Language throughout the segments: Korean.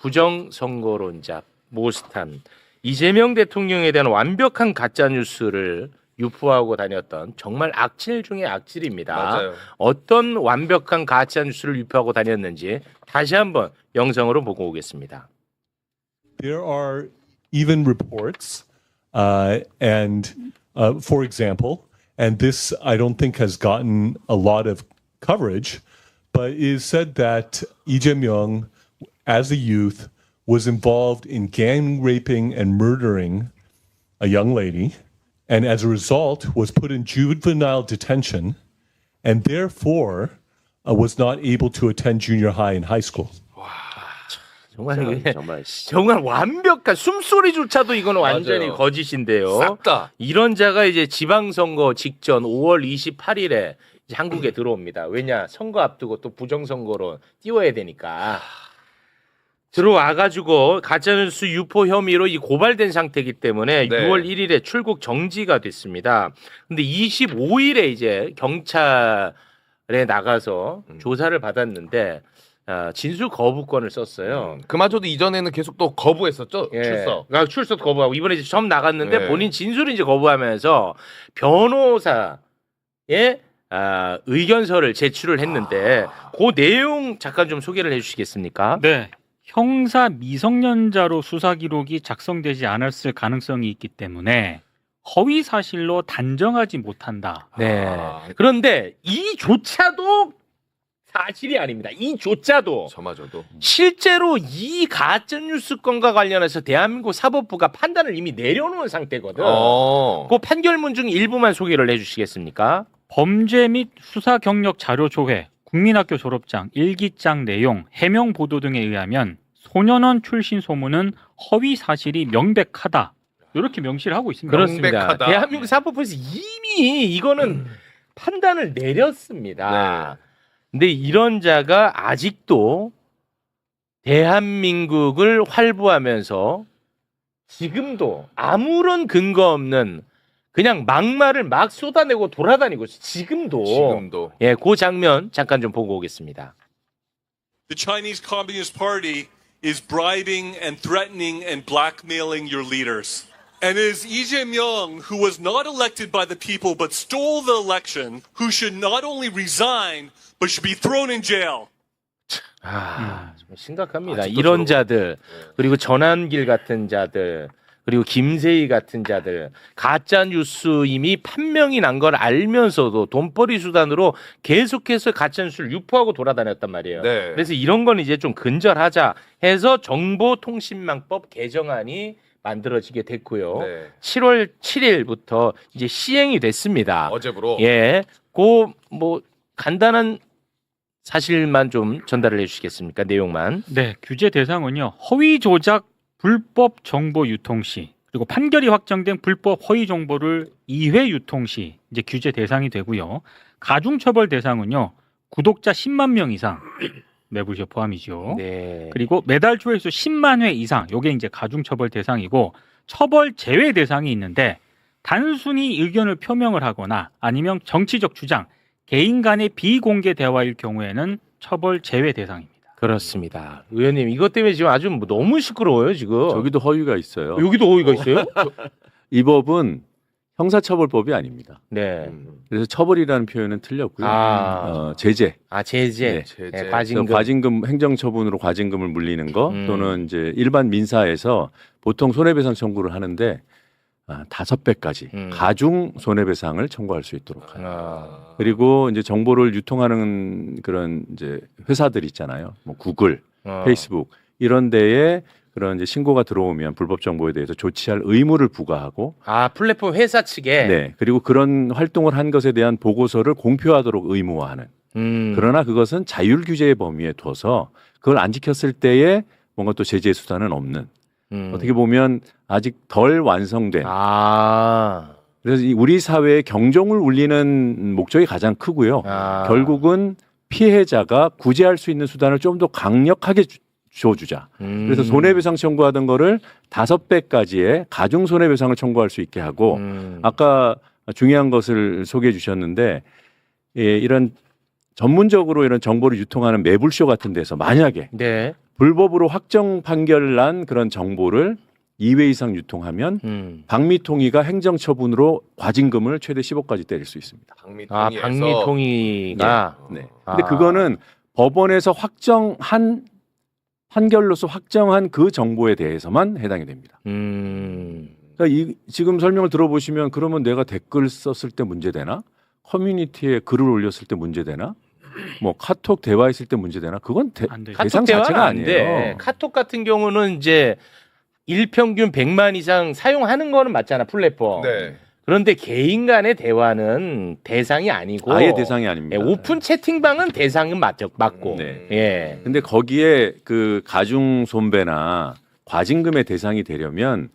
부정선거론자 모스탄 이재명 대통령에 대한 완벽한 가짜 뉴스를 유포하고 다녔던 정말 악질 중의 악질입니다. 맞아요. 어떤 완벽한 가짜 뉴스를 유포하고 다녔는지 다시 한번 영상으로 보고 오겠습니다. There are even reports, for example, and this I don't think has gotten a lot of coverage, but it is said that Lee Jae-myung, as a youth, was involved in gang raping and murdering a young lady, and as a result was put in juvenile detention, and therefore was not able to attend junior high and high school. 정말 이게 정말 완벽한 숨소리조차도 이거는 완전히 맞아요. 거짓인데요. 싹 다. 이런 자가 이제 지방선거 직전 5월 28일에 한국에 들어옵니다. 왜냐 선거 앞두고 또 부정선거로 띄워야 되니까 들어와가지고 가짜뉴스 유포 혐의로 이 고발된 상태이기 때문에 네. 6월 1일에 출국 정지가 됐습니다. 근데 25일에 이제 경찰에 나가서 조사를 받았는데 진술 거부권을 썼어요. 그마저도 이전에는 계속 또 거부했었죠. 예. 출석. 그러니까 출석 거부하고 이번에 이제 처음 나갔는데 네. 본인 진술을 이제 거부하면서 변호사의 의견서를 제출을 했는데 그 내용 잠깐 좀 소개를 해주시겠습니까? 네. 형사 미성년자로 수사 기록이 작성되지 않았을 가능성이 있기 때문에 허위 사실로 단정하지 못한다. 네. 그런데 이조차도 사실이 아닙니다. 이조차도 저마저도. 실제로 이 가짜 뉴스 건과 관련해서 대한민국 사법부가 판단을 이미 내려놓은 상태거든. 그 판결문 중 일부만 소개를 해주시겠습니까? 범죄 및 수사 경력 자료 조회, 국민학교 졸업장, 일기장 내용, 해명 보도 등에 의하면 소년원 출신 소문은 허위 사실이 명백하다. 이렇게 명시를 하고 있습니다. 그렇습니다. 명백하다. 대한민국 사법부에서 이미 이거는 판단을 내렸습니다. 네. 근데 이런 자가 아직도 대한민국을 활보하면서 지금도 아무런 근거 없는 그냥 막말을 막 쏟아내고 돌아다니고 있어요. 지금도. 예, 그 장면 잠깐 좀 보고 오겠습니다. The Chinese Communist Party is bribing and threatening and blackmailing your leaders. And it is Lee Jae-myung, who was not elected by the people but stole the election, who should not only resign but should be thrown in jail. 정말 심각합니다. 아직도 이런 저러고. 자들 그리고 전환길 같은 자들 그리고 김세희 같은 자들 가짜 뉴스 이미 판명이 난 걸 알면서도 돈벌이 수단으로 계속해서 가짜 뉴스를 유포하고 돌아다녔단 말이에요. 네. 그래서 이런 건 이제 좀 근절하자 해서 정보통신망법 개정안이 만들어지게 됐고요. 네. 7월 7일부터 이제 시행이 됐습니다. 어제부로. 예, 그 뭐 간단한 사실만 좀 전달을 해주시겠습니까? 내용만. 네, 규제 대상은요. 허위 조작 불법 정보 유통 시 그리고 판결이 확정된 불법 허위 정보를 2회 유통 시 이제 규제 대상이 되고요. 가중 처벌 대상은요. 구독자 10만 명 이상 매불쇼 포함이죠. 네. 그리고 매달 조회수 10만 회 이상 요게 이제 가중 처벌 대상이고 처벌 제외 대상이 있는데 단순히 의견을 표명을 하거나 아니면 정치적 주장, 개인 간의 비공개 대화일 경우에는 처벌 제외 대상입니다. 그렇습니다. 의원님 이것 때문에 지금 아주 뭐 너무 시끄러워요 지금. 저기도 허위가 있어요. 여기도 오이가 있어요? 이 법은 형사처벌법이 아닙니다. 네. 그래서 처벌이라는 표현은 틀렸고요. 제재. 제재. 네. 제재. 네, 그래서 과징금. 과징금 행정처분으로 과징금을 물리는 거 또는 이제 일반 민사에서 보통 손해배상 청구를 하는데 5배까지 가중 손해배상을 청구할 수 있도록 합니다. 그리고 이제 정보를 유통하는 그런 이제 회사들 있잖아요. 뭐 구글, 페이스북 이런 데에 그런 이제 신고가 들어오면 불법 정보에 대해서 조치할 의무를 부과하고 플랫폼 회사 측에. 네. 그리고 그런 활동을 한 것에 대한 보고서를 공표하도록 의무화하는. 그러나 그것은 자율 규제의 범위에 둬서 그걸 안 지켰을 때에 뭔가 또 제재 수단은 없는. 어떻게 보면 아직 덜 완성된. 그래서 우리 사회의 경종을 울리는 목적이 가장 크고요. 결국은 피해자가 구제할 수 있는 수단을 좀 더 강력하게 줘주자. 그래서 손해배상 청구하던 거를 5배까지의 가중 손해배상을 청구할 수 있게 하고 아까 중요한 것을 소개해 주셨는데 이런 전문적으로 이런 정보를 유통하는 매불쇼 같은 데서 만약에 네. 불법으로 확정 판결 난 그런 정보를 2회 이상 유통하면 박미통위가 행정처분으로 과징금을 최대 10억까지 때릴 수 있습니다. 아, 박미통위가 네. 근데 그거는 법원에서 확정한 판결로서 확정한 그 정보에 대해서만 해당이 됩니다. 그러니까 지금 설명을 들어보시면 그러면 내가 댓글 썼을 때 문제되나? 커뮤니티에 글을 올렸을 때 문제되나? 뭐 카톡 대화했을 때 문제되나? 그건 안 돼요. 대상 카톡 대화는 자체가 안 아니에요. 돼. 카톡 같은 경우는 이제 일평균 100만 이상 사용하는 거는 맞잖아, 플랫폼. 네. 그런데 개인 간의 대화는 대상이 아니고 아예 대상이 아닙니다. 오픈 채팅방은 대상은 맞고. 네. 예. 근데 거기에 그 가중 손배나 과징금의 대상이 되려면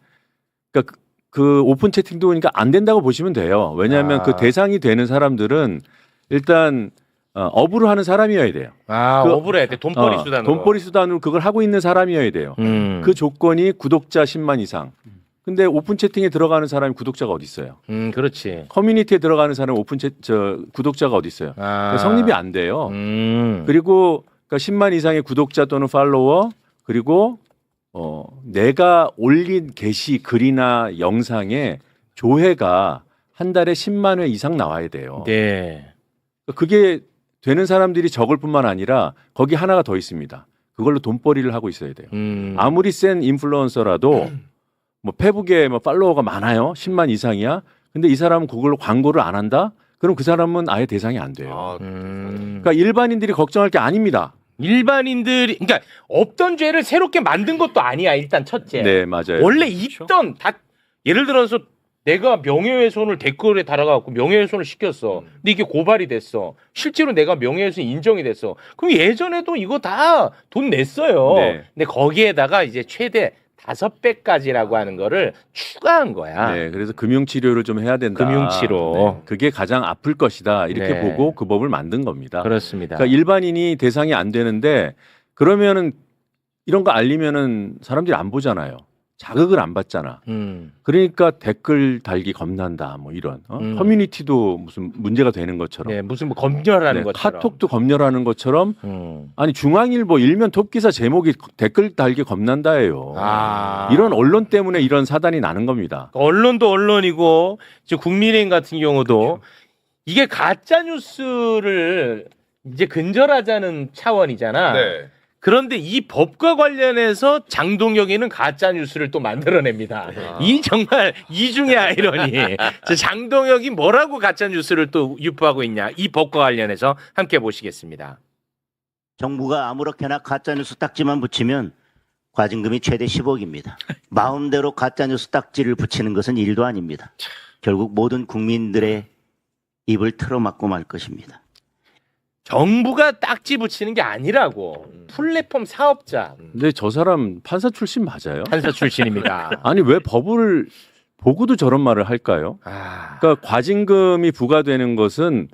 그러니까 그 오픈 채팅도 그러니까 안 된다고 보시면 돼요. 왜냐하면 그 대상이 되는 사람들은 일단 업으로 하는 사람이어야 돼요. 아, 그- 업으로 해야 돼. 돈벌이 수단으로. 돈벌이 수단으로 그걸 하고 있는 사람이어야 돼요. 그 조건이 구독자 10만 이상. 근데 오픈 채팅에 들어가는 사람이 구독자가 어디 있어요? 그렇지. 커뮤니티에 들어가는 사람은 구독자가 어디 있어요? 아. 성립이 안 돼요. 음. 그리고 그러니까 10만 이상의 구독자 또는 팔로워 그리고 내가 올린 게시 글이나 영상의 조회가 한 달에 10만 회 이상 나와야 돼요. 네. 그게 되는 사람들이 적을 뿐만 아니라 거기 하나가 더 있습니다. 그걸로 돈벌이를 하고 있어야 돼요. 아무리 센 인플루언서라도 뭐 페북에 뭐 팔로워가 많아요. 10만 이상이야. 근데 이 사람은 그걸로 광고를 안 한다? 그럼 그 사람은 아예 대상이 안 돼요. 그러니까 일반인들이 걱정할 게 아닙니다. 일반인들이 그러니까 없던 죄를 새롭게 만든 것도 아니야. 일단 첫째. 네, 맞아요. 원래 있던 다 예를 들어서 내가 명예훼손을 댓글에 달아갖고 명예훼손을 시켰어. 근데 이게 고발이 됐어. 실제로 내가 명예훼손 인정이 됐어. 그럼 예전에도 이거 다 돈 냈어요. 네. 근데 거기에다가 이제 최대 5배까지라고 하는 거를 추가한 거야. 네, 그래서 금융치료를 좀 해야 된다. 금융치료. 네, 그게 가장 아플 것이다. 이렇게 네. 보고 그 법을 만든 겁니다. 그렇습니다. 그러니까 일반인이 대상이 안 되는데 그러면은 이런 거 알리면은 사람들이 안 보잖아요. 자극을 안 받잖아. 그러니까 댓글 달기 겁난다. 뭐 이런 커뮤니티도 무슨 문제가 되는 것처럼. 네, 무슨 뭐 검열하는 네, 것처럼. 카톡도 검열하는 것처럼 아니 중앙일보 일면 톱기사 제목이 댓글 달기 겁난다예요. 아. 이런 언론 때문에 이런 사단이 나는 겁니다. 언론도 언론이고 이제 국민의힘 같은 경우도 이게 가짜 뉴스를 이제 근절하자는 차원이잖아. 네. 그런데 이 법과 관련해서 장동혁이는 가짜 뉴스를 또 만들어냅니다. 이 정말 이중의 아이러니. 저 장동혁이 뭐라고 가짜 뉴스를 또 유포하고 있냐? 이 법과 관련해서 함께 보시겠습니다. 정부가 아무렇게나 가짜뉴스 딱지만 붙이면 과징금이 최대 10억입니다. 마음대로 가짜뉴스 딱지를 붙이는 것은 일도 아닙니다. 결국 모든 국민들의 입을 틀어막고 말 것입니다. 정부가 딱지 붙이는 게 아니라고. 플랫폼 사업자 근데 저 사람 판사 출신 맞아요? 판사 출신입니다. 아니 왜 법을 보고도 저런 말을 할까요? 아, 그러니까 과징금이 부과되는 것은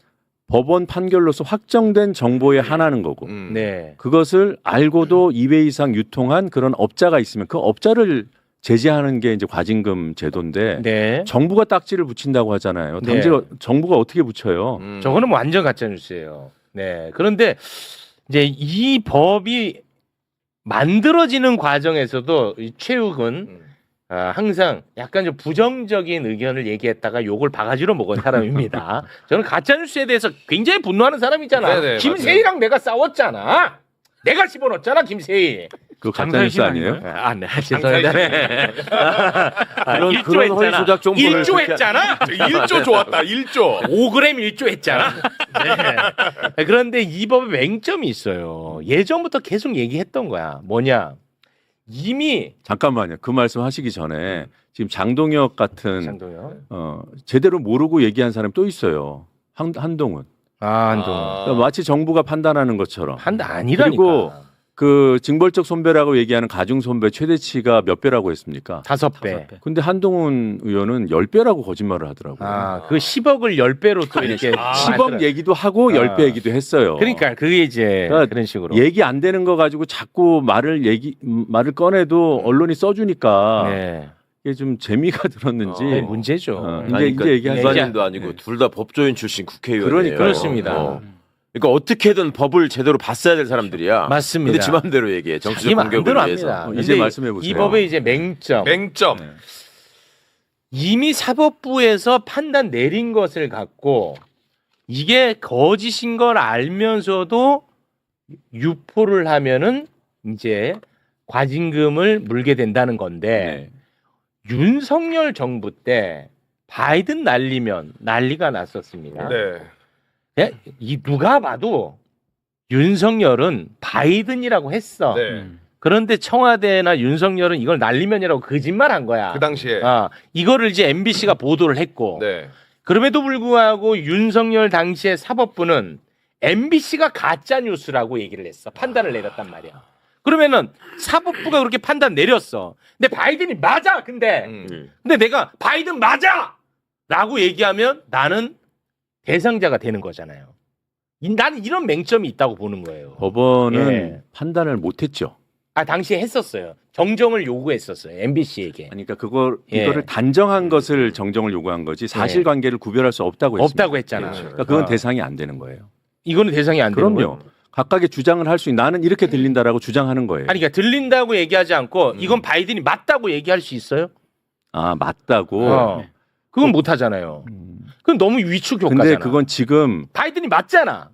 법원 판결로서 확정된 정보에 한하는 거고 네. 그것을 알고도 2회 이상 유통한 그런 업자가 있으면 그 업자를 제재하는 게 이제 과징금 제도인데 네. 정부가 딱지를 붙인다고 하잖아요. 네. 정부가 어떻게 붙여요? 저거는 완전 가짜 뉴스예요. 네. 그런데 이제 이 법이 만들어지는 과정에서도 이 최욱은 항상 약간 좀 부정적인 의견을 얘기했다가 욕을 바가지로 먹은 사람입니다. 저는 가짜 뉴스에 대해서 굉장히 분노하는 사람이잖아. 네네, 김세희랑 내가 싸웠잖아. 내가 집어넣었잖아, 김세희. 그거 가짜 뉴스 아니에요? 아, 네. 죄송합니다. 네. 그런 허위 조작 정보를 1조 했잖아. 1조 좋았다. 1조. 5g 1조 했잖아. 네. 그런데 이 법에 맹점이 있어요. 예전부터 계속 얘기했던 거야. 뭐냐? 이미 잠깐만요. 그 말씀 하시기 전에 지금 장동혁 같은 장동혁. 제대로 모르고 얘기한 사람이 또 있어요. 한동훈. 아, 한동훈. 그러니까 마치 정부가 판단하는 것처럼. 아니라니까. 그리고 그 징벌적 손배라고 얘기하는 가중 손배 최대치가 몇 배라고 했습니까? 5배. 근데 한동훈 의원은 10배라고 거짓말을 하더라고요. 아, 그 10억을 10배로 또 이렇게 10억 얘기도 하고 10배 얘기도 했어요. 그러니까 그게 이제 그러니까 그런 식으로. 얘기 안 되는 거 가지고 자꾸 말을 꺼내도 언론이 써주니까 네. 이게 좀 재미가 들었는지 네, 문제죠. 이제 얘기하세요. 일반인도 아니고 둘 다 법조인 출신 국회의원이에요. 그러니까요. 그렇습니다. 그러니까 어떻게든 법을 제대로 봤어야 될 사람들이야. 맞습니다. 근데 지 맘대로 얘기해. 자기 정치적 공격을 마음대로 위해서. 합니다. 이제 근데 말씀해 보세요. 이 법의 이제 맹점. 맹점. 이미 사법부에서 판단 내린 것을 갖고 이게 거짓인 걸 알면서도 유포를 하면은 이제 과징금을 물게 된다는 건데 윤석열 정부 때 바이든 날리면 난리가 났었습니다. 네. 예? 이 누가 봐도 윤석열은 바이든이라고 했어. 네. 그런데 청와대나 윤석열은 이걸 날리면이라고 거짓말한 거야. 그 당시에. 이거를 이제 MBC가 보도를 했고 네. 그럼에도 불구하고 윤석열 당시의 사법부는 MBC가 가짜 뉴스라고 얘기를 했어. 판단을 내렸단 말이야. 그러면은 사법부가 그렇게 판단 내렸어. 근데 바이든이 맞아. 근데 내가 바이든 맞아!라고 얘기하면 나는 대상자가 되는 거잖아요. 나는 이런 맹점이 있다고 보는 거예요. 법원은 예. 판단을 못했죠. 당시에 했었어요. 정정을 요구했었어요. MBC에게. 그러니까 예. 이거를 단정한 것을 정정을 요구한 거지 사실관계를 구별할 수 없다고 했습니다. 없다고 했잖아. 그러니까 그건 대상이 안 되는 거예요. 이거는 대상이 안 되는 거예요. 그럼요. 각각의 주장을 할 수 있는 나는 이렇게 들린다라고 주장하는 거예요. 아니, 그러니까 들린다고 얘기하지 않고 이건 바이든이 맞다고 얘기할 수 있어요? 아 맞다고. 그건 못 하잖아요. 그건 너무 위축 효과잖아. 근데 그건 지금 바이든이 맞잖아.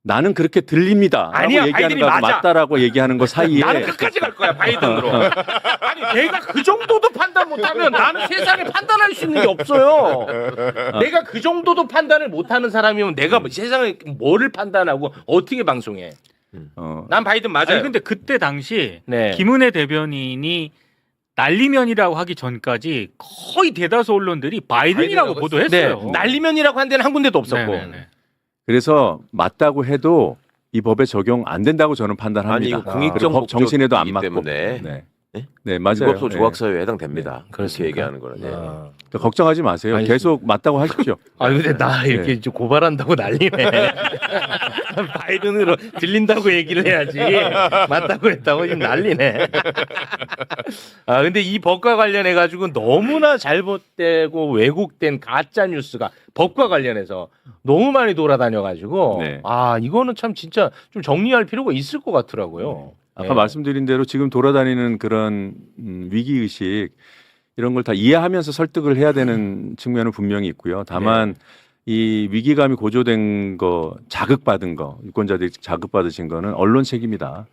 나는 그렇게 들립니다. 아니야, 라고 얘기하는 바이든이 거하고 맞아. 맞다라고 얘기하는 거 사이에 나는 끝까지 갈 거야, 바이든으로. 아니, 내가 그 정도도 판단 못하면 나는 세상에 판단할 수 있는 게 없어요. 내가 그 정도도 판단을 못하는 사람이면 내가 세상에 뭐를 판단하고 어떻게 방송해? 난 바이든 맞아요. 아니 근데 그때 당시 네. 김은혜 대변인이 날리면이라고 하기 전까지 거의 대다수 언론들이 바이든이라고 바이든이라고 보도했어요. 네, 날리면이라고 한 데는 한 군데도 없었고. 네네네. 그래서 맞다고 해도 이 법에 적용 안 된다고 저는 판단합니다. 아니 이거 그리고 공익적 법 정신에도 안 목적이기 맞고. 때문에 네. 네? 네, 맞아요. 불법소 네. 조각사유에 해당됩니다. 그렇게 그렇습니까? 얘기하는 거는. 네. 그러니까 걱정하지 마세요. 아니, 계속 맞다고 하십시오. 근데 나 이렇게 네. 좀 고발한다고 난리네. 바이든으로 들린다고 얘기를 해야지. 맞다고 했다고 지금 난리네. 근데 이 법과 관련해 가지고 너무나 잘못되고 왜곡된 가짜 뉴스가 법과 관련해서 너무 많이 돌아다녀 가지고 네. 이거는 참 진짜 좀 정리할 필요가 있을 것 같더라고요. 아까 말씀드린 대로 지금 돌아다니는 그런 위기 의식 이런 걸 다 이해하면서 설득을 해야 되는 측면은 분명히 있고요. 다만 이 위기감이 고조된 거, 자극받은 거, 유권자들이 자극받으신 거는 언론 책임이다.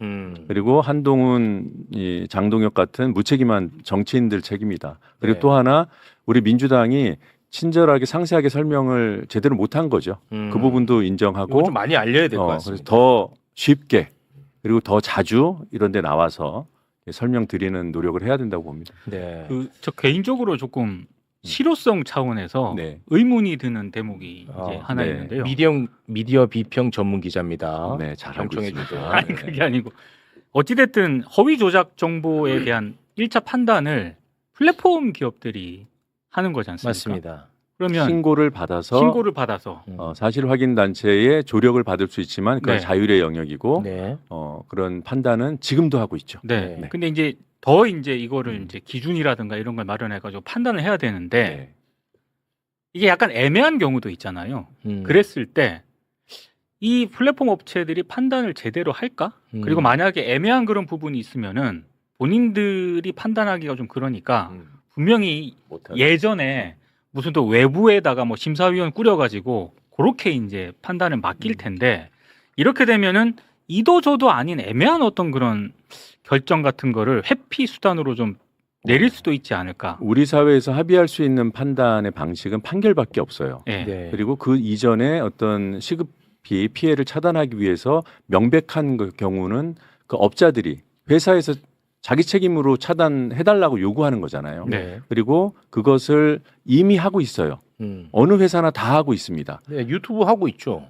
그리고 한동훈, 이 장동혁 같은 무책임한 정치인들 책임이다. 그리고 네. 또 하나 우리 민주당이 친절하게 상세하게 설명을 제대로 못한 거죠. 그 부분도 이거 인정하고 좀 많이 알려야 될 것 그래서 같습니다. 더 쉽게 그리고 더 자주 이런 데 나와서 설명드리는 노력을 해야 된다고 봅니다. 네. 저 개인적으로 조금 실효성 차원에서 네. 의문이 드는 대목이 이제 하나 네. 있는데요. 미디어 비평 전문 기자입니다. 네, 잘 알고 경청해 있습니다. 주세요. 아니 그게 아니고 어찌됐든 허위 조작 정보에 대한 1차 판단을 플랫폼 기업들이 하는 거지 않습니까? 맞습니다. 그러면 신고를 받아서 사실 확인 단체의 조력을 받을 수 있지만 그건 네. 자율의 영역이고 네. 그런 판단은 지금도 하고 있죠. 네. 네. 근데 이제 이거를 이제 기준이라든가 이런 걸 마련해 가지고 판단을 해야 되는데 네. 이게 약간 애매한 경우도 있잖아요. 그랬을 때 이 플랫폼 업체들이 판단을 제대로 할까? 그리고 만약에 애매한 그런 부분이 있으면은 본인들이 판단하기가 좀 그러니까 분명히 예전에 무슨 또 외부에다가 뭐 심사위원 꾸려가지고 그렇게 이제 판단을 맡길 텐데 이렇게 되면은 이도저도 아닌 애매한 어떤 그런 결정 같은 거를 회피 수단으로 좀 내릴 수도 있지 않을까. 우리 사회에서 합의할 수 있는 판단의 방식은 판결밖에 없어요. 예. 네. 그리고 그 이전에 어떤 시급히 피해를 차단하기 위해서 명백한 그 경우는 그 업자들이 회사에서 자기 책임으로 차단해달라고 요구하는 거잖아요. 네. 그리고 그것을 이미 하고 있어요. 어느 회사나 다 하고 있습니다. 네, 유튜브 하고 있죠.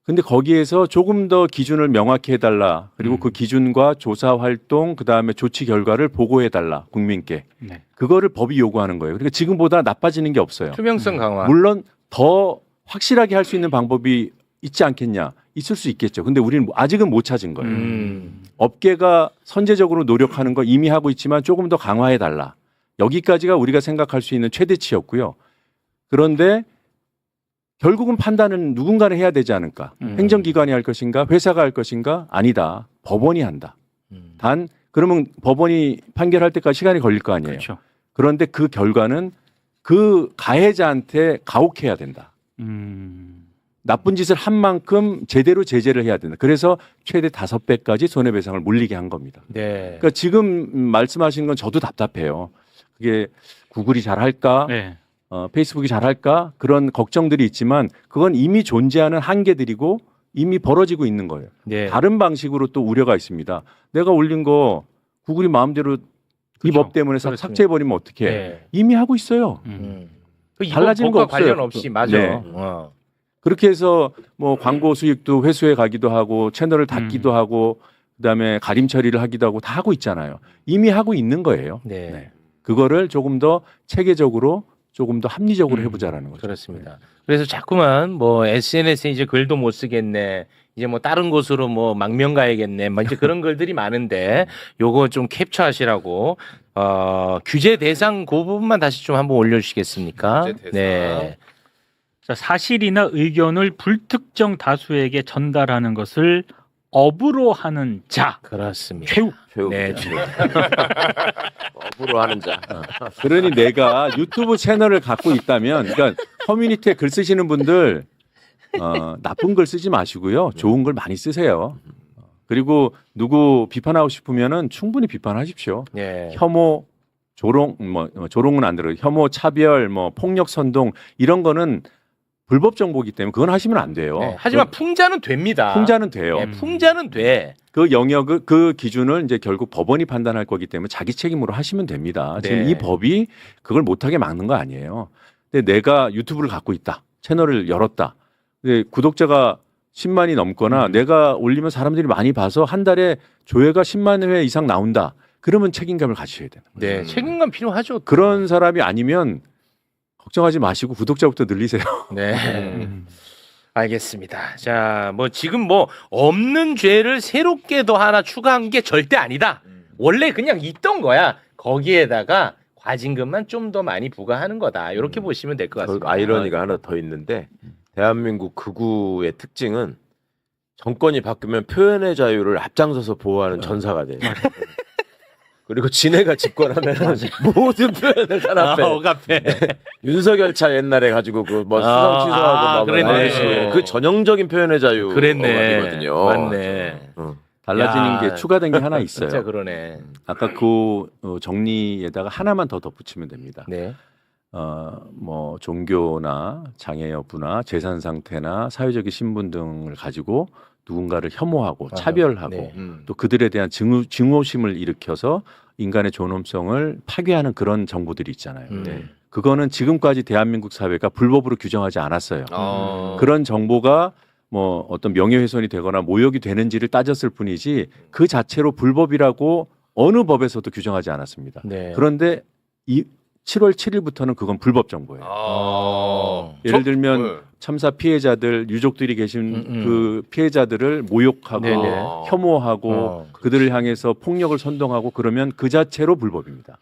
근데 거기에서 조금 더 기준을 명확히 해달라. 그리고 그 기준과 조사 활동, 그 다음에 조치 결과를 보고해달라. 국민께. 네. 그거를 법이 요구하는 거예요. 그러니까 지금보다 나빠지는 게 없어요. 투명성 강화. 물론 더 확실하게 할 수 있는 방법이 있지 않겠냐. 있을 수 있겠죠. 근데 우리는 아직은 못 찾은 거예요. 업계가 선제적으로 노력하는 거 이미 하고 있지만 조금 더 강화해달라. 여기까지가 우리가 생각할 수 있는 최대치였고요. 그런데 결국은 판단은 누군가는 해야 되지 않을까? 행정기관이 할 것인가? 회사가 할 것인가? 아니다. 법원이 한다. 단 그러면 법원이 판결할 때까지 시간이 걸릴 거 아니에요. 그렇죠. 그런데 그 결과는 그 가해자한테 가혹해야 된다. 나쁜 짓을 한 만큼 제대로 제재를 해야 된다. 그래서 최대 5배까지 손해배상을 물리게 한 겁니다. 네. 그러니까 지금 말씀하신 건 저도 답답해요. 그게 구글이 잘할까? 네. 페이스북이 잘할까? 그런 걱정들이 있지만 그건 이미 존재하는 한계들이고 이미 벌어지고 있는 거예요. 네. 다른 방식으로 또 우려가 있습니다. 내가 올린 거 구글이 마음대로 이 그렇죠. 법 때문에 그렇습니다. 삭제해버리면 어떡해. 네. 이미 하고 있어요. 그 이번 달라지는 거 법과 없어요. 관련 없이 맞아. 네. 그렇게 해서 뭐 광고 수익도 회수해 가기도 하고 채널을 닫기도 하고 그다음에 가림 처리를 하기도 하고 다 하고 있잖아요. 이미 하고 있는 거예요. 네. 네. 그거를 조금 더 체계적으로 조금 더 합리적으로 해보자라는 거죠. 그렇습니다. 그래서 자꾸만 뭐 SNS에 이제 글도 못 쓰겠네. 이제 뭐 다른 곳으로 뭐 망명 가야겠네. 뭐 이제 그런 글들이 많은데 요거 좀 캡처하시라고 규제 대상 그 부분만 다시 좀 한번 올려주시겠습니까? 규제 대상. 네. 자, 사실이나 의견을 불특정 다수에게 전달하는 것을 업으로 하는 자. 그렇습니다. 최후. 네. 업으로 하는 자. 그러니 내가 유튜브 채널을 갖고 있다면, 그러니까 커뮤니티에 글 쓰시는 분들 나쁜 글 쓰지 마시고요, 좋은 글 많이 쓰세요. 그리고 누구 비판하고 싶으면은 충분히 비판하십시오. 네. 혐오, 조롱, 조롱은 안 들어요. 혐오, 차별, 폭력 선동 이런 거는 불법 정보이기 때문에 그건 하시면 안 돼요. 네. 하지만 풍자는 됩니다. 풍자는 돼요. 네, 풍자는 돼. 그 영역을 그 기준을 이제 결국 법원이 판단할 거기 때문에 자기 책임으로 하시면 됩니다. 지금 네. 이 법이 그걸 못하게 막는 거 아니에요. 근데 내가 유튜브를 갖고 있다, 채널을 열었다. 근데 구독자가 10만이 넘거나 내가 올리면 사람들이 많이 봐서 한 달에 조회가 10만 회 이상 나온다. 그러면 책임감을 가지셔야 되는 거예요. 네. 책임감 필요하죠. 그런 사람이 아니면 걱정하지 마시고 구독자부터 늘리세요. 네. 알겠습니다. 자, 뭐 지금 뭐 없는 죄를 새롭게 더 하나 추가한 게 절대 아니다. 원래 그냥 있던 거야. 거기에다가 과징금만 좀 더 많이 부과하는 거다. 이렇게 보시면 될 것 같습니다. 아이러니가 하나 더 있는데 대한민국 극우의 특징은 정권이 바뀌면 표현의 자유를 앞장서서 보호하는 전사가 돼요. 그리고 지네가 집권하면 모든 표현을 탄압해. 억압해. 윤석열 차 옛날에 가지고 그 뭐 수상 취소하고 막 그랬네. 그런 그 전형적인 표현의 자유 그랬네. 거든요. 맞네. 달라지는 야, 게 추가된 게 하나 있어요. 진짜 그러네. 아까 그 정리에다가 하나만 더 덧붙이면 됩니다. 네. 뭐 종교나 장애 여부나 재산 상태나 사회적인 신분 등을 가지고 누군가를 혐오하고 차별하고 네. 또 그들에 대한 증오심을 일으켜서 인간의 존엄성을 파괴하는 그런 정보들이 있잖아요. 네. 그거는 지금까지 대한민국 사회가 불법으로 규정하지 않았어요. 그런 정보가 뭐 어떤 명예훼손이 되거나 모욕이 되는지를 따졌을 뿐이지 그 자체로 불법이라고 어느 법에서도 규정하지 않았습니다. 네. 그런데 이 7월 7일부터는 그건 불법 정보예요. 예를 들면 참사 피해자들 유족들이 계신 그 피해자들을 모욕하고 네네. 혐오하고 그들을 향해서 폭력을 선동하고 그러면 그 자체로 불법입니다.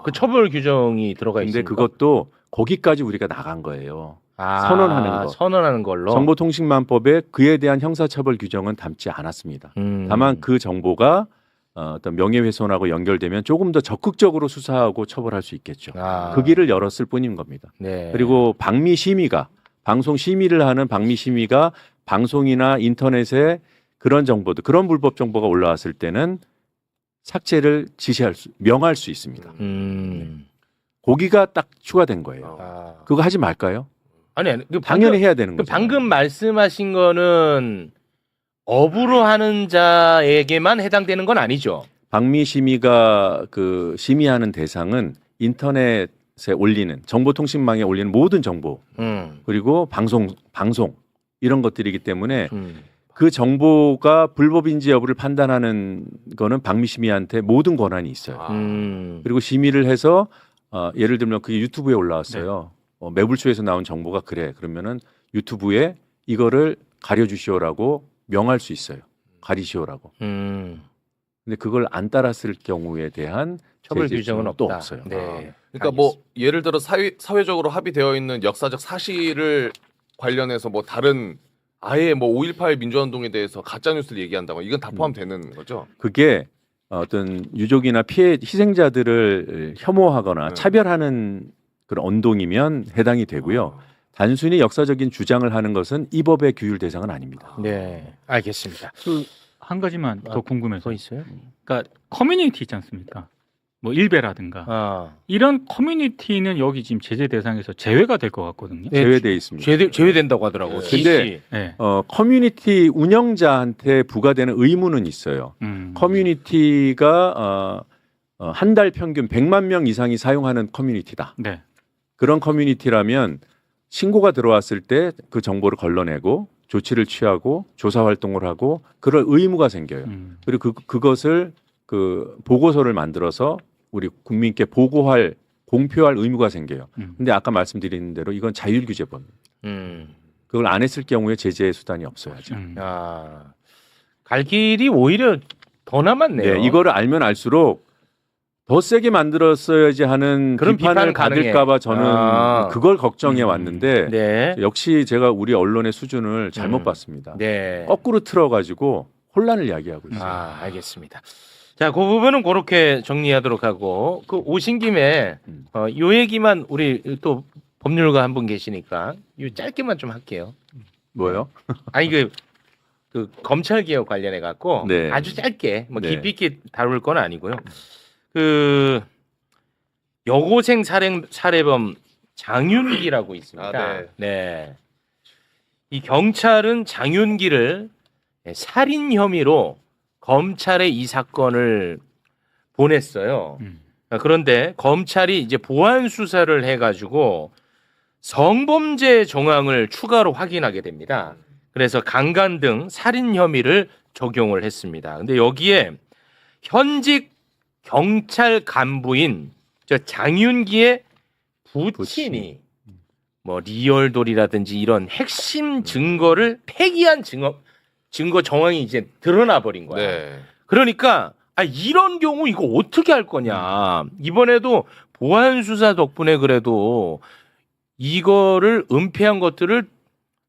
그 처벌 규정이 들어가 근데 있습니까? 그것도 거기까지 우리가 나간 거예요. 선언하는 거. 선언하는 걸로. 정보통신망법에 그에 대한 형사처벌 규정은 담지 않았습니다. 다만 그 정보가 어떤 명예훼손하고 연결되면 조금 더 적극적으로 수사하고 처벌할 수 있겠죠. 그 길을 열었을 뿐인 겁니다. 네. 그리고 방미심의가 방송 심의를 하는 방미심의가 방송이나 인터넷에 그런 정보도 그런 불법 정보가 올라왔을 때는 삭제를 명할 수 있습니다. 거기가 딱 추가된 거예요. 그거 하지 말까요? 아니, 당연히 해야 되는 거죠. 방금 말씀하신 거는 업으로 하는 자에게만 해당되는 건 아니죠. 방미심의가 그 심의하는 대상은 인터넷에 올리는 정보통신망에 올리는 모든 정보 그리고 방송 이런 것들이기 때문에 그 정보가 불법인지 여부를 판단하는 거는 방미심의한테 모든 권한이 있어요. 그리고 심의를 해서 예를 들면 그게 유튜브에 올라왔어요. 매불쇼에서 나온 정보가 그래. 그러면은 유튜브에 이거를 가려주시오라고 명할 수 있어요. 가리시오라고. 근데 그걸 안 따랐을 경우에 대한 처벌 제재 규정은 또 없다. 없어요. 네. 그러니까 뭐 예를 들어 사회적으로 합의되어 있는 역사적 사실을 관련해서 뭐 다른 아예 뭐 5.18 민주화운동에 대해서 가짜 뉴스를 얘기한다고 이건 다 포함되는 거죠? 그게 어떤 유족이나 피해 희생자들을 혐오하거나 차별하는 그런 언동이면 해당이 되고요. 단순히 역사적인 주장을 하는 것은 이 법의 규율 대상은 아닙니다. 네, 알겠습니다. 그 한 가지만 더 궁금해서. 더 있어요? 그러니까 커뮤니티 있지 않습니까? 뭐 일베라든가 아, 이런 커뮤니티는 여기 지금 제재 대상에서 제외가 될 것 같거든요. 네, 제외돼 있습니다. 제외된다고 하더라고. 네. 근데 네. 커뮤니티 운영자한테 부과되는 의무는 있어요. 커뮤니티가 한 달 평균 100만 명 이상이 사용하는 커뮤니티다. 네. 그런 커뮤니티라면 신고가 들어왔을 때 그 정보를 걸러내고 조치를 취하고 조사 활동을 하고 그럴 의무가 생겨요. 그리고 그것을 그 보고서를 만들어서 우리 국민께 보고할 공표할 의무가 생겨요. 근데 아까 말씀드린 대로 이건 자율 규제법. 그걸 안 했을 경우에 제재 수단이 없어야죠. 아, 갈 길이 오히려 더 남았네요. 네, 이거를 알면 알수록 더 세게 만들었어야지 하는 그런 비판을 비판 가능해. 받을까봐 저는 아. 그걸 걱정해 왔는데 네. 역시 제가 우리 언론의 수준을 잘못 봤습니다. 네. 거꾸로 틀어가지고 혼란을 야기하고 있어요. 아, 알겠습니다. 자, 그 부분은 그렇게 정리하도록 하고 그 오신 김에 요 얘기만 우리 또 법률가 한 분 계시니까 요 짧게만 좀 할게요. 뭐요? 아니 그 검찰 개혁 관련해 갖고 네. 아주 짧게 뭐 네. 깊이 있게 다룰 건 아니고요. 그 여고생 살해범 장윤기라고 있습니다. 아, 네. 이 경찰은 장윤기를 살인 혐의로 검찰에 이 사건을 보냈어요. 그런데 검찰이 이제 보안 수사를 해가지고 성범죄 정황을 추가로 확인하게 됩니다. 그래서 강간 등 살인 혐의를 적용을 했습니다. 근데 여기에 현직 경찰 간부인 저 장윤기의 부친이 뭐 리얼돌이라든지 이런 핵심 증거를 폐기한 증거 정황이 이제 드러나 버린 거야. 네. 그러니까 이런 경우 이거 어떻게 할 거냐. 이번에도 보안 수사 덕분에 그래도 이거를 은폐한 것들을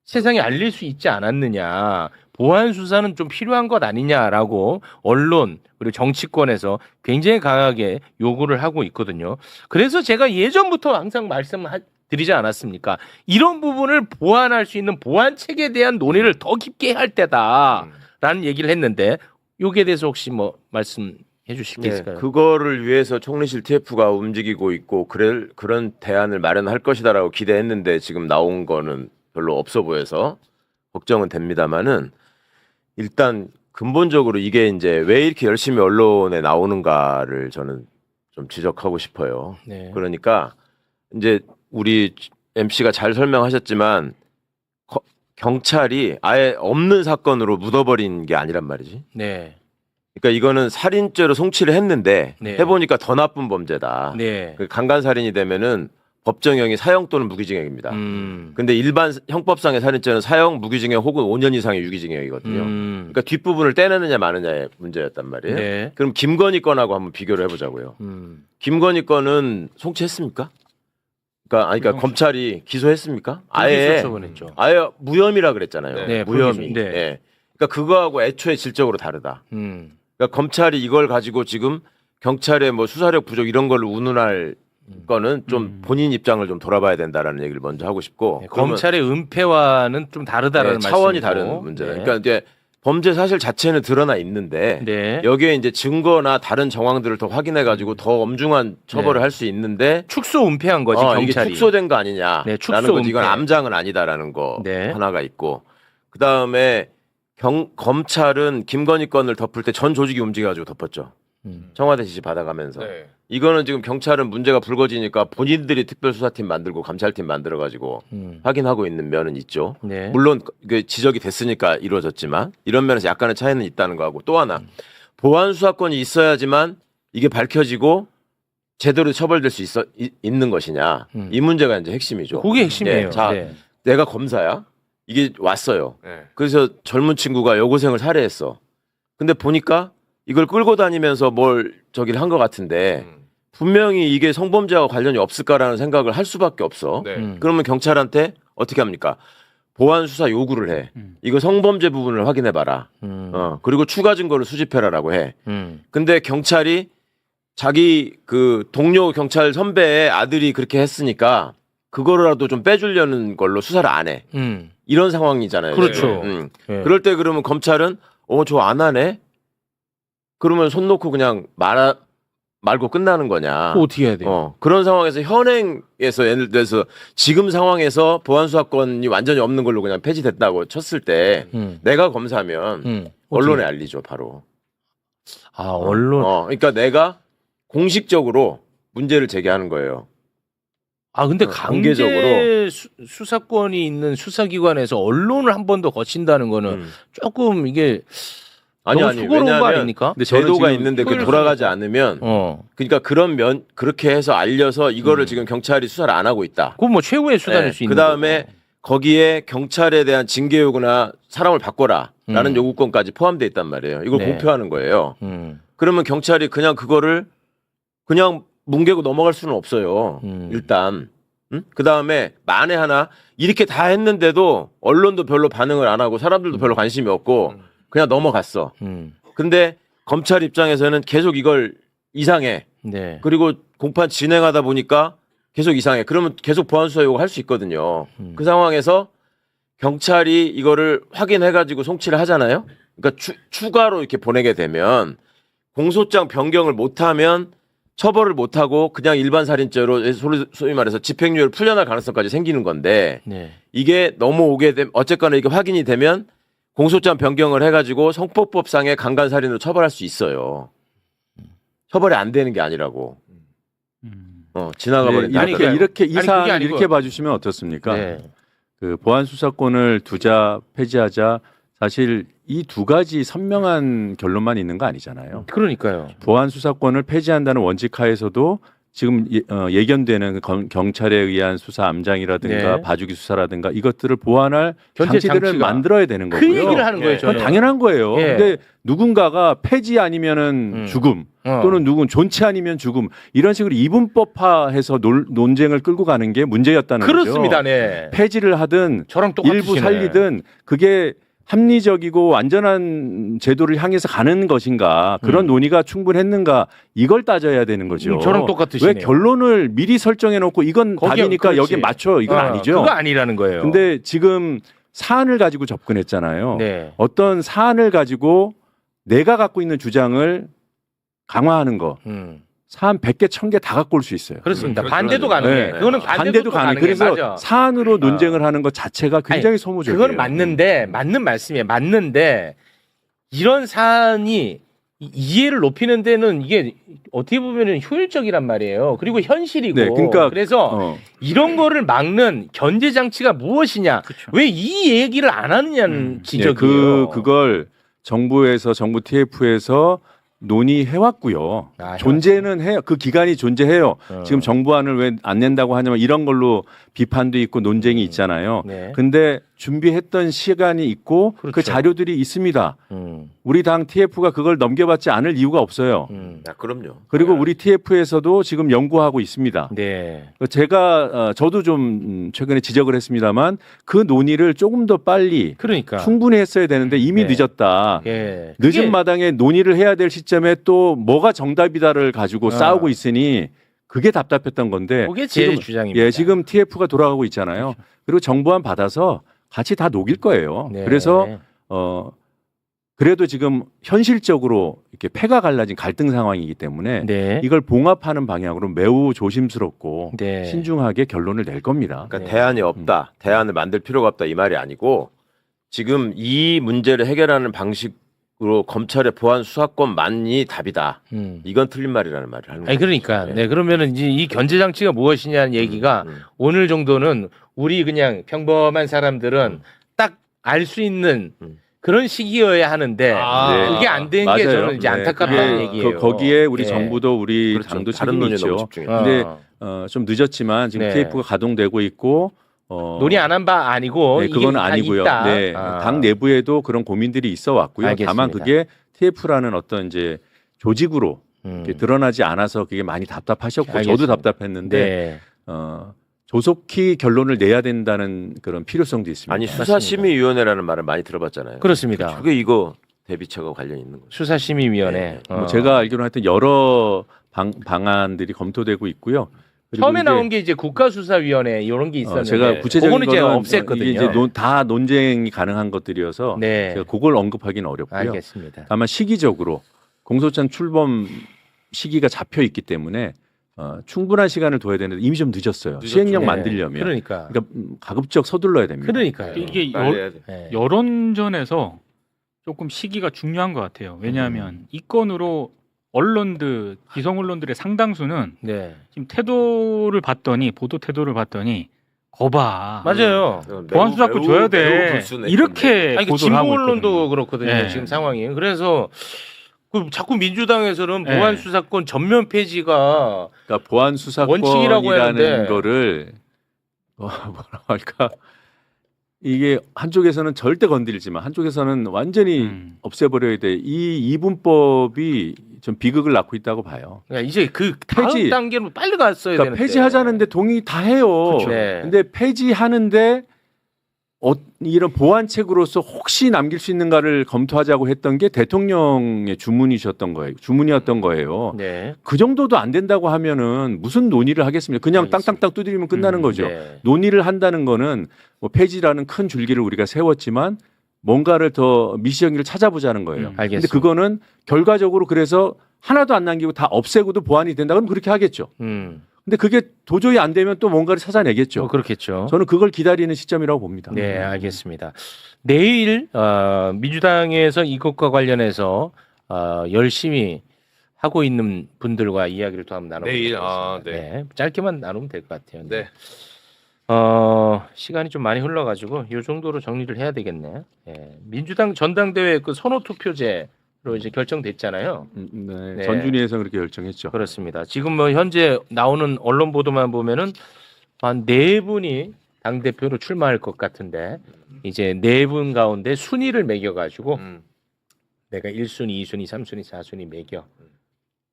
세상에 알릴 수 있지 않았느냐. 보안 수사는 좀 필요한 것 아니냐라고 언론 그리고 정치권에서 굉장히 강하게 요구를 하고 있거든요. 그래서 제가 예전부터 항상 말씀드리지 않았습니까? 이런 부분을 보완할 수 있는 보안 체계에 대한 논의를 더 깊게 할 때다라는 얘기를 했는데 여기에 대해서 혹시 뭐 말씀해 주실 게 네, 있을까요? 그거를 위해서 총리실 TF가 움직이고 있고 그런 대안을 마련할 것이다라고 기대했는데 지금 나온 거는 별로 없어 보여서 걱정은 됩니다만은 일단 근본적으로 이게 이제 왜 이렇게 열심히 언론에 나오는가를 저는 좀 지적하고 싶어요. 네. 그러니까 이제 우리 MC가 잘 설명하셨지만 경찰이 아예 없는 사건으로 묻어버린 게 아니란 말이지. 네. 그러니까 이거는 살인죄로 송치를 했는데 네. 해보니까 더 나쁜 범죄다. 네. 그 강간살인이 되면은 법정형이 사형 또는 무기징역입니다. 근데 일반 형법상의 살인죄는 사형, 무기징역 혹은 5년 이상의 유기징역이거든요. 그러니까 뒷부분을 떼내느냐 마느냐의 문제였단 말이에요. 네. 그럼 김건희 건하고 한번 비교를 해보자고요. 김건희 건은 송치했습니까? 그러니까 검찰이 기소했습니까? 아예 처분했죠. 아예 무혐의라 그랬잖아요. 네, 무혐의. 네. 예. 그러니까 그거하고 애초에 질적으로 다르다. 그러니까 검찰이 이걸 가지고 지금 경찰의 뭐 수사력 부족 이런 걸로 운운할 거는 좀 본인 입장을 좀 돌아봐야 된다라는 얘기를 먼저 하고 싶고 네, 검찰의 은폐와는 좀 다르다라는 차원이 말씀이고. 다른 문제다. 네. 그러니까 이제 범죄 사실 자체는 드러나 있는데 네. 여기에 이제 증거나 다른 정황들을 더 확인해 가지고 더 엄중한 처벌을 네. 할 수 있는데 축소 은폐한 거지 이게 경찰이. 축소된 거 아니냐라는 네, 축소 거지. 이건 은폐. 암장은 아니다라는 거 네. 하나가 있고 그 다음에 검찰은 김건희 건을 덮을 때 전 조직이 움직여가지고 덮었죠. 청와대 지시 받아가면서. 네. 이거는 지금 경찰은 문제가 불거지니까 본인들이 특별수사팀 만들고 감찰팀 만들어가지고 확인하고 있는 면은 있죠. 네. 물론 그 지적이 됐으니까 이루어졌지만 이런 면에서 약간의 차이는 있다는 거하고 또 하나 보안 수사권이 있어야지만 이게 밝혀지고 제대로 처벌될 수 있는 것이냐 이 문제가 이제 핵심이죠. 그게 핵심이에요. 네, 자, 네. 내가 검사야. 이게 왔어요. 네. 그래서 젊은 친구가 여고생을 살해했어. 근데 보니까 이걸 끌고 다니면서 뭘 저기를 한 것 같은데 분명히 이게 성범죄와 관련이 없을까라는 생각을 할 수밖에 없어. 네. 그러면 경찰한테 어떻게 합니까? 보안 수사 요구를 해. 이거 성범죄 부분을 확인해 봐라. 그리고 추가 증거를 수집해라라고 해. 근데 경찰이 자기 그 동료 경찰 선배의 아들이 그렇게 했으니까 그거라도 좀 빼주려는 걸로 수사를 안 해. 이런 상황이잖아요. 그렇죠. 지금. 예. 그럴 때 그러면 검찰은 저 안 하네? 그러면 손 놓고 그냥 말고 끝나는 거냐. 그거 어떻게 해야 돼요? 그런 상황에서 현행에서 예를 들어서 지금 상황에서 보안수사권이 완전히 없는 걸로 그냥 폐지됐다고 쳤을 때 내가 검사면 언론에 알리죠, 바로. 아, 언론. 그러니까 내가 공식적으로 문제를 제기하는 거예요. 아, 근데 강제적으로. 강제 수사권이 있는 수사기관에서 언론을 한 번 더 거친다는 거는 조금 이게 너무 수고로운 거 왜냐하면 아닙니까? 근데 제도가 저는 있는데 그 지금 돌아가지 않으면 그러니까 그렇게 해서 알려서 이거를 지금 경찰이 수사를 안 하고 있다. 그건 뭐 최후의 수단일 수 있는 그 다음에 거기에 경찰에 대한 징계 요구나 사람을 바꿔라라는 요구권까지 포함되어 있단 말이에요. 이걸 네. 공표하는 거예요. 거고. 그러면 경찰이 그냥 그거를 그냥 뭉개고 넘어갈 수는 없어요. 일단. 그 다음에 만에 하나 이렇게 다 했는데도 언론도 별로 반응을 안 하고 사람들도 별로 관심이 없고 그냥 넘어갔어. 근데 검찰 입장에서는 계속 이걸 이상해. 네. 그리고 공판 진행하다 보니까 계속 이상해. 그러면 계속 보안수사 요구할 수 있거든요. 그 상황에서 경찰이 이거를 확인해가지고 송치를 하잖아요. 그러니까 추가로 이렇게 보내게 되면 공소장 변경을 못하면 처벌을 못하고 그냥 일반 살인죄로 소위 말해서 집행유예를 풀려날 가능성까지 생기는 건데 네. 이게 넘어오게 되면 어쨌거나 이게 확인이 되면 공소장 변경을 해가지고 성폭법상의 강간살인으로 처벌할 수 있어요. 처벌이 안 되는 게 아니라고. 지나가 버린. 네, 이렇게 아니, 이렇게 이 그게 사안을 아니고. 이렇게 봐주시면 어떻습니까? 네. 그 보안 수사권을 두자 폐지하자 사실 이 두 가지 선명한 결론만 있는 거 아니잖아요. 그러니까요. 보안 수사권을 폐지한다는 원칙 하에서도 지금 예견되는 경찰에 의한 수사 암장이라든가 네. 봐주기 수사라든가 이것들을 보완할 견제 장치들을 장치가. 만들어야 되는 그 거고요. 얘기를 하는 거예요, 예. 저는. 그건 당연한 거예요. 예. 근데 누군가가 폐지 아니면은 죽음 또는 누군 존치 아니면 죽음 이런 식으로 이분법화해서 논쟁을 끌고 가는 게 문제였다는 그렇습니다. 거죠. 네. 폐지를 하든 저랑 똑같으시네. 일부 살리든 그게 합리적이고 완전한 제도를 향해서 가는 것인가 그런 논의가 충분했는가 이걸 따져야 되는 거죠. 저랑 똑같으시네요. 왜 결론을 미리 설정해 놓고 이건 거기에- 답이니까 그렇지. 여기에 맞춰 이건 아니죠. 그거 아니라는 거예요. 근데 지금 사안을 가지고 접근했잖아요. 네. 어떤 사안을 가지고 내가 갖고 있는 주장을 강화하는 거 사안 100개, 1000개 다 갖고 올 수 있어요. 그렇습니다. 반대도 가능해. 네. 그거는 반대도 가능해. 그래서 맞아. 사안으로 논쟁을 하는 것 자체가 굉장히 아니, 소모적이에요. 그건 맞는데 맞는 말씀이에요. 맞는데 이런 사안이 이해를 높이는 데는 이게 어떻게 보면은 효율적이란 말이에요. 그리고 현실이고. 네, 그러니까 그래서 이런 거를 막는 견제 장치가 무엇이냐? 왜 이 얘기를 안 하느냐는 지적이에요. 그걸 정부에서 정부 TF에서 논의해왔고요. 아, 존재는 해요. 그 기간이 존재해요. 지금 정부안을 왜 안 낸다고 하냐면 이런 걸로 비판도 있고 논쟁이 있잖아요. 네. 근데 준비했던 시간이 있고 그 그렇죠. 자료들이 있습니다. 음. 우리 당 TF가 그걸 넘겨받지 않을 이유가 없어요. 그럼요. 그리고 우리 TF에서도 지금 연구하고 있습니다. 네. 제가 저도 좀 최근에 지적을 했습니다만 그 논의를 조금 더 빨리 그러니까. 충분히 했어야 되는데 이미 네. 늦었다. 예. 늦은 그게 마당에 논의를 해야 될 시점에 또 뭐가 정답이다를 가지고 싸우고 있으니 그게 답답했던 건데 그게 제 지금, 주장입니다. 예, 지금 TF가 돌아가고 있잖아요. 그리고 정부안 받아서 같이 다 녹일 거예요. 네. 그래서 그래도 지금 현실적으로 이렇게 패가 갈라진 갈등 상황이기 때문에 네. 이걸 봉합하는 방향으로 매우 조심스럽고 네. 신중하게 결론을 낼 겁니다. 그러니까 대안이 없다. 대안을 만들 필요가 없다 이 말이 아니고 지금 이 문제를 해결하는 방식으로 검찰의 보안 수사권만이 답이다. 이건 틀린 말이라는 말을 하는 거예요. 아니 그러니까 네 그러면은 이제 이 견제 장치가 무엇이냐는 얘기가 오늘 정도는 우리 그냥 평범한 사람들은 딱 알 수 있는 그런 시기여야 하는데 그게 안 된 게 맞아요. 저는 이제 네, 안타깝다는 그게 얘기예요. 거기에 우리 네. 정부도 우리 그렇죠. 당도 다른 책임이 논의에 있죠. 너무 집중해요. 근데 좀 늦었지만 지금 네. TF가 가동되고 있고 논의 안 한 바 아니고 네, 이게 그건 다 아니고요. 있다. 네, 당 내부에도 그런 고민들이 있어 왔고요. 알겠습니다. 다만 그게 TF라는 어떤 이제 조직으로 이렇게 드러나지 않아서 그게 많이 답답하셨고 저도 알겠습니다. 답답했는데 네. 조속히 결론을 내야 된다는 그런 필요성도 있습니다. 아니 수사심의위원회라는 말을 많이 들어봤잖아요. 그렇습니다. 그게 이거 대비처가 관련 있는 거죠. 수사심의위원회. 네. 뭐 제가 알기로는 하여튼 여러 방안들이 검토되고 있고요. 그리고 처음에 이제 나온 게 이제 국가수사위원회 이런 게 있었는데 제가 구체적인 그거는 이제 거는 없앴거든요. 이게 이제 다 논쟁이 가능한 것들이어서 네. 제가 그걸 언급하기는 어렵고요. 알겠습니다. 다만 시기적으로 공소장 출범 시기가 잡혀 있기 때문에 충분한 시간을 둬야 되는데 이미 좀 늦었어요. 늦었죠. 시행령 네. 만들려면 그러니까. 가급적 서둘러야 됩니다. 그러니까요. 이게 빨리 해야 돼. 네. 여론전에서 조금 시기가 중요한 것 같아요. 왜냐하면 이 건으로 언론들, 기성 언론들의 상당수는 네. 지금 태도를 봤더니 보도 태도를 봤더니 거봐. 맞아요. 보안 수사권 줘야 매우 돼. 불순해. 이렇게 아니, 그 보도를 진보 하고 언론도 있거든요. 그렇거든요. 네. 지금 상황이. 그래서 그 자꾸 민주당에서는 네. 보안 수사권 전면 폐지가 그러니까 보안 원칙이라고 수사권이라는 하는데. 거를 뭐라고 할까? 이게 한쪽에서는 절대 건드리지만 한쪽에서는 완전히 없애버려야 돼. 이 이분법이 좀 비극을 낳고 있다고 봐요. 그러니까 이제 그 다음 폐지. 단계로 빨리 갔어야 그러니까 되는데. 폐지하자는데 동의 다 해요. 그쵸. 네. 근데 폐지하는데 이런 보완책으로서 혹시 남길 수 있는가를 검토하자고 했던 게 대통령의 주문이었던 거예요. 네. 그 정도도 안 된다고 하면은 무슨 논의를 하겠습니까? 그냥 알겠습니다. 땅땅땅 두드리면 끝나는 거죠. 네. 논의를 한다는 거는 뭐 폐지라는 큰 줄기를 우리가 세웠지만 뭔가를 더 미시형기를 찾아보자는 거예요. 근데 알겠습니다. 그거는 결과적으로 그래서 하나도 안 남기고 다 없애고도 보완이 된다 그러면 그렇게 하겠죠. 근데 그게 도저히 안 되면 또 뭔가를 찾아내겠죠. 그렇겠죠. 저는 그걸 기다리는 시점이라고 봅니다. 네, 알겠습니다. 내일 민주당에서 이것과 관련해서 열심히 하고 있는 분들과 이야기를 또 한번 나눠보도록 내일, 하겠습니다. 네. 짧게만 나누면 될 것 같아요. 네. 시간이 좀 많이 흘러가지고 이 정도로 정리를 해야 되겠네. 예. 민주당 전당대회 그 선호 투표제로 이제 결정됐잖아요. 네, 네. 전준위에서 그렇게 결정했죠. 그렇습니다. 지금 뭐 현재 나오는 언론 보도만 보면은 한 4분이 당 대표로 출마할 것 같은데 이제 4분 가운데 순위를 매겨가지고 내가 1순위, 2순위, 3순위, 4순위 매겨.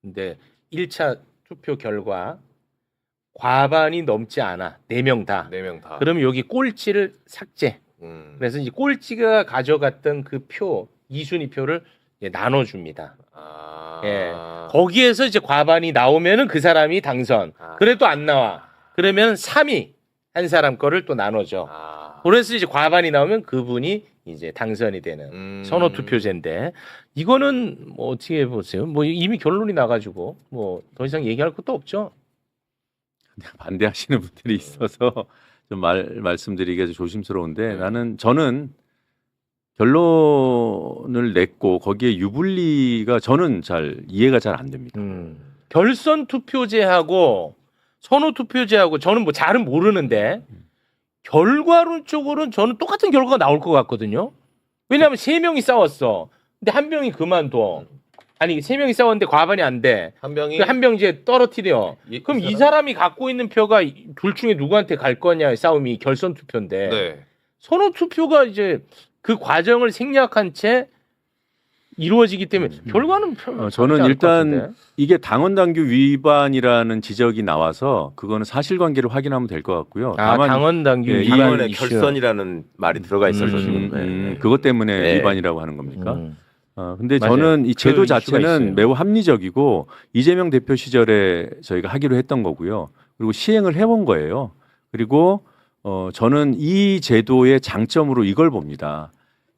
근데 1차 투표 결과 과반이 넘지 않아. 4명 다. 4명 다. 그러면 여기 꼴찌를 삭제. 그래서 이제 꼴찌가 가져갔던 그 표, 2순위 표를 이제 나눠줍니다. 예. 거기에서 이제 과반이 나오면은 그 사람이 당선. 그래도 안 나와. 그러면 3위 한 사람 거를 또 나눠줘. 그래서 이제 과반이 나오면 그분이 이제 당선이 되는 선호 투표제인데 이거는 뭐 어떻게 보세요? 뭐 이미 결론이 나가지고 뭐 더 이상 얘기할 것도 없죠. 반대하시는 분들이 있어서 좀 말씀드리기가 좀 조심스러운데 저는 결론을 냈고 거기에 유불리가 저는 잘 이해가 잘 안 됩니다. 결선 투표제하고 선호 투표제하고 저는 뭐 잘은 모르는데 결과론적으로는 저는 똑같은 결과가 나올 것 같거든요. 왜냐하면 3명이 싸웠어. 근데 한 명이 그만둬. 아니 3명이 싸웠는데 과반이 안 돼. 한 명이 한 명 이제 떨어뜨려. 그럼 이 사람이 갖고 있는 표가 둘 중에 누구한테 갈 거냐 싸움이 결선 투표인데 네. 선호 투표가 이제 그 과정을 생략한 채 이루어지기 때문에 결과는 저는 일단 이게 당원 당규 위반이라는 지적이 나와서 그거는 사실관계를 확인하면 될 것 같고요. 다만 당원 당규 예, 위반 당원의 이슈. 결선이라는 말이 들어가 있어서 지금 그것 때문에 네. 위반이라고 하는 겁니까? 근데 맞아요. 저는 이 제도 그 이슈가 있어요. 자체는 매우 합리적이고 이재명 대표 시절에 저희가 하기로 했던 거고요. 그리고 시행을 해본 거예요. 그리고 저는 이 제도의 장점으로 이걸 봅니다.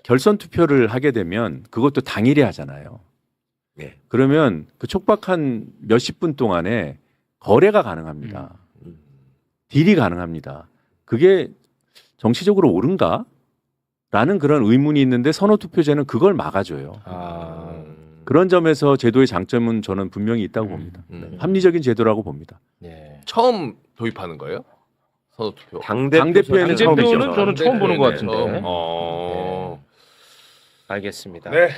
결선 투표를 하게 되면 그것도 당일에 하잖아요. 네. 그러면 그 촉박한 몇십 분 동안에 거래가 가능합니다. 딜이 가능합니다. 그게 정치적으로 옳은가? 라는 그런 의문이 있는데 선호투표제는 그걸 막아줘요. 그런 점에서 제도의 장점은 저는 분명히 있다고 봅니다. 합리적인 제도라고 봅니다. 네. 처음 도입하는 거예요? 선호투표. 당대표에는 당대표는 저는 처음 보는 것 같은데. 처음. 알겠습니다. 네.